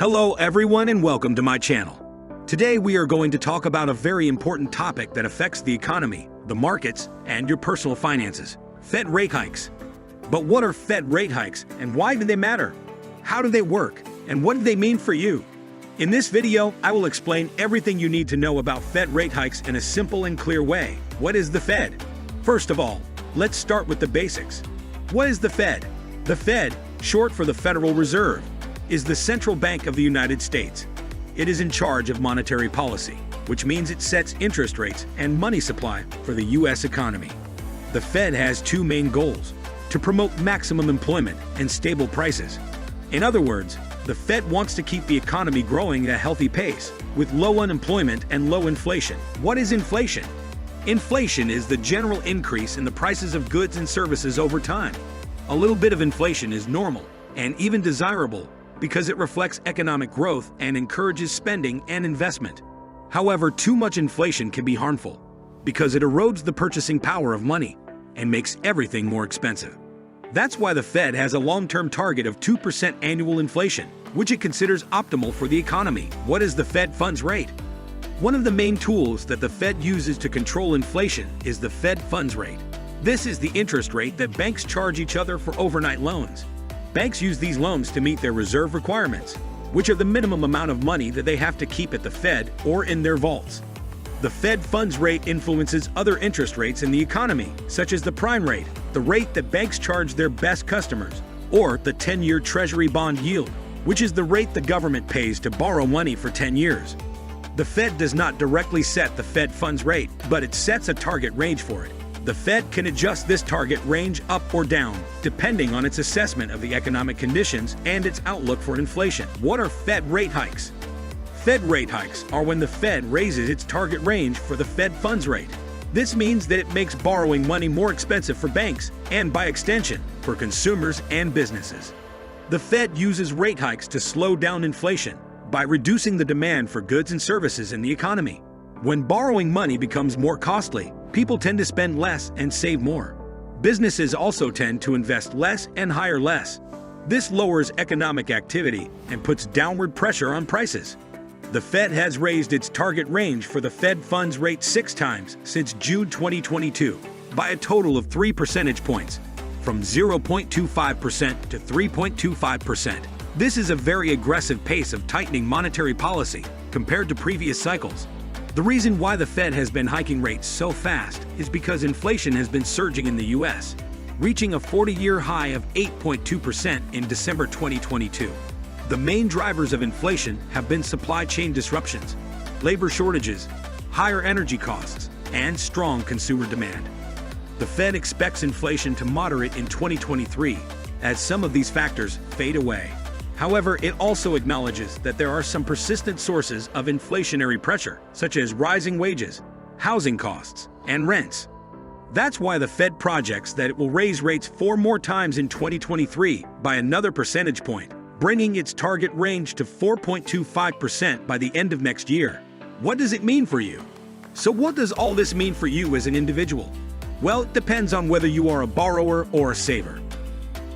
Hello everyone and welcome to my channel. Today we are going to talk about a very important topic that affects the economy, the markets, and your personal finances: Fed rate hikes. But what are Fed rate hikes and why do they matter? How do they work and what do they mean for you? In this video, I will explain everything you need to know about Fed rate hikes in a simple and clear way. What is the Fed? First of all, let's start with the basics. What is the Fed? The Fed, short for the Federal Reserve, is the central bank of the United States. It is in charge of monetary policy, which means it sets interest rates and money supply for the U.S. economy. The Fed has two main goals: to promote maximum employment and stable prices. In other words, the Fed wants to keep the economy growing at a healthy pace, with low unemployment and low inflation. What is inflation? Inflation is the general increase in the prices of goods and services over time. A little bit of inflation is normal and even desirable because it reflects economic growth and encourages spending and investment. However, too much inflation can be harmful because it erodes the purchasing power of money and makes everything more expensive. That's why the Fed has a long-term target of 2% annual inflation, which it considers optimal for the economy. What is the Fed funds rate? One of the main tools that the Fed uses to control inflation is the Fed funds rate. This is the interest rate that banks charge each other for overnight loans. Banks use these loans to meet their reserve requirements, which are the minimum amount of money that they have to keep at the Fed or in their vaults. The Fed funds rate influences other interest rates in the economy, such as the prime rate, the rate that banks charge their best customers, or the 10-year Treasury bond yield, which is the rate the government pays to borrow money for 10 years. The Fed does not directly set the Fed funds rate, but it sets a target range for it. The Fed can adjust this target range up or down, depending on its assessment of the economic conditions and its outlook for inflation. What are Fed rate hikes? Fed rate hikes are when the Fed raises its target range for the Fed funds rate. This means that it makes borrowing money more expensive for banks and, by extension, for consumers and businesses. The Fed uses rate hikes to slow down inflation by reducing the demand for goods and services in the economy. When borrowing money becomes more costly, people tend to spend less and save more. Businesses also tend to invest less and hire less. This lowers economic activity and puts downward pressure on prices. The Fed has raised its target range for the Fed funds rate 6 times since June 2022 by a total of 3 percentage points, from 0.25% to 3.25%. This is a very aggressive pace of tightening monetary policy compared to previous cycles. The reason why the Fed has been hiking rates so fast is because inflation has been surging in the U.S., reaching a 40-year high of 8.2% in December 2022. The main drivers of inflation have been supply chain disruptions, labor shortages, higher energy costs, and strong consumer demand. The Fed expects inflation to moderate in 2023 as some of these factors fade away. However, it also acknowledges that there are some persistent sources of inflationary pressure, such as rising wages, housing costs, and rents. That's why the Fed projects that it will raise rates 4 more times in 2023 by another percentage point, bringing its target range to 4.25% by the end of next year. What does it mean for you? So what does all this mean for you as an individual? Well, it depends on whether you are a borrower or a saver.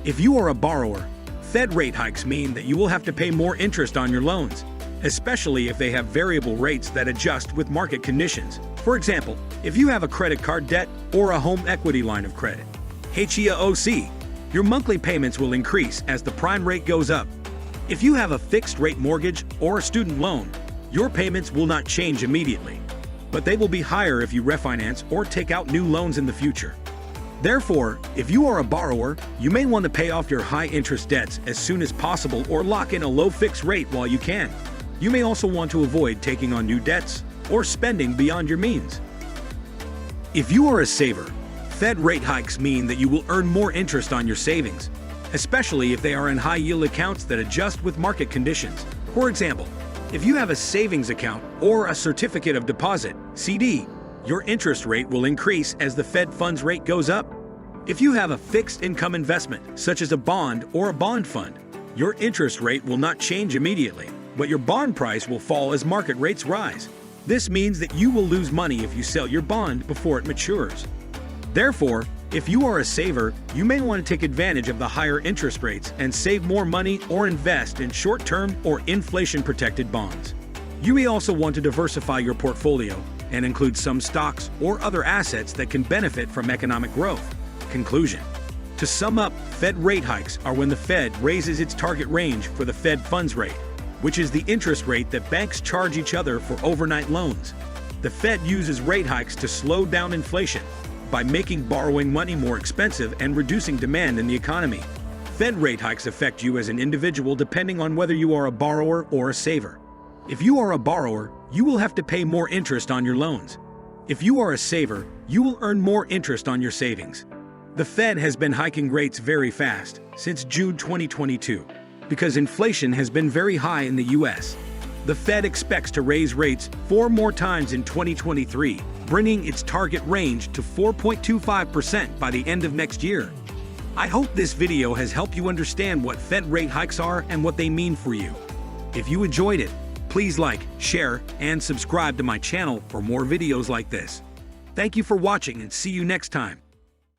If you are a borrower, Fed rate hikes mean that you will have to pay more interest on your loans, especially if they have variable rates that adjust with market conditions. For example, if you have a credit card debt or a home equity line of credit, HEOC, your monthly payments will increase as the prime rate goes up. If you have a fixed-rate mortgage or a student loan, your payments will not change immediately, but they will be higher if you refinance or take out new loans in the future. Therefore, if you are a borrower, you may want to pay off your high-interest debts as soon as possible or lock in a low fixed rate while you can. You may also want to avoid taking on new debts or spending beyond your means. If you are a saver, Fed rate hikes mean that you will earn more interest on your savings, especially if they are in high-yield accounts that adjust with market conditions. For example, if you have a savings account or a certificate of deposit, CD, your interest rate will increase as the Fed funds rate goes up. If you have a fixed income investment, such as a bond or a bond fund, your interest rate will not change immediately, but your bond price will fall as market rates rise. This means that you will lose money if you sell your bond before it matures. Therefore, If you are a saver, you may want to take advantage of the higher interest rates and save more money or invest in short-term or inflation-protected bonds. You may also want to diversify your portfolio and include some stocks or other assets that can benefit from economic growth. Conclusion. To sum up, Fed rate hikes are when the Fed raises its target range for the Fed funds rate, which is the interest rate that banks charge each other for overnight loans. The Fed uses rate hikes to slow down inflation by making borrowing money more expensive and reducing demand in the economy. Fed rate hikes affect you as an individual depending on whether you are a borrower or a saver. If you are a borrower, you will have to pay more interest on your loans. If you are a saver, you will earn more interest on your savings. The Fed has been hiking rates very fast since June 2022 because inflation has been very high in the US. The Fed expects to raise rates 4 more times in 2023, bringing its target range to 4.25% by the end of next year. I hope this video has helped you understand what Fed rate hikes are and what they mean for you. If you enjoyed it, please like, share, and subscribe to my channel for more videos like this. Thank you for watching and see you next time.